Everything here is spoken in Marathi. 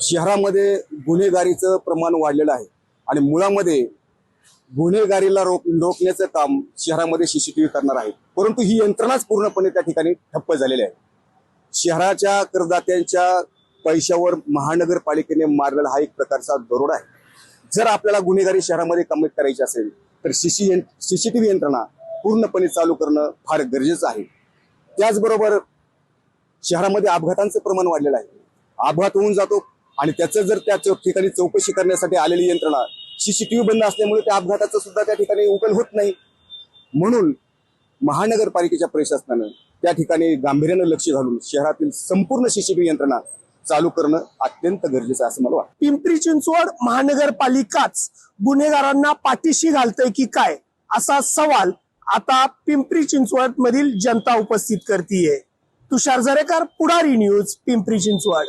शहरामध्ये गुन्हेगारीचं प्रमाण वाढलेलं आहे आणि मुळामध्ये गुन्हेगारीला रोखण्याचं काम शहरामध्ये सीसीटीव्ही करणार आहे, परंतु ही यंत्रणाच पूर्णपणे त्या ठिकाणी ठप्प झालेली आहे। शहराच्या करदात्यांच्या पैशावर महानगरपालिकेने मारलेला हा एक प्रकारचा दरोडा आहे। जर आपल्याला गुन्हेगारी शहरामध्ये कमी करायची असेल तर सीसीटीव्ही यंत्रणा पूर्णपणे चालू करणं फार गरजेचं आहे। त्याचबरोबर शहरामध्ये अपघातांचं प्रमाण वाढलेलं आहे। अपघात होऊन जातो आणि त्याचं जर त्या ठिकाणी चौकशी करण्यासाठी आलेली यंत्रणा सीसीटीव्ही बंद असल्यामुळे त्या अपघाताचं सुद्धा त्या ठिकाणी उकल होत नाही। म्हणून महानगरपालिकेच्या प्रशासनानं त्या ठिकाणी गांभीर्यानं लक्ष घालून शहरातील संपूर्ण सीसीटीव्ही यंत्रणा चालू करणं अत्यंत गरजेचं आहे असं मला वाटतं। पिंपरी चिंचवड महानगरपालिकाच गुन्हेगारांना पाठीशी घालतय की काय, असा सवाल आता पिंपरी चिंचवड मधील जनता उपस्थित करतीये। तुषार जरेकर, पुढारी न्यूज, पिंपरी चिंचवड।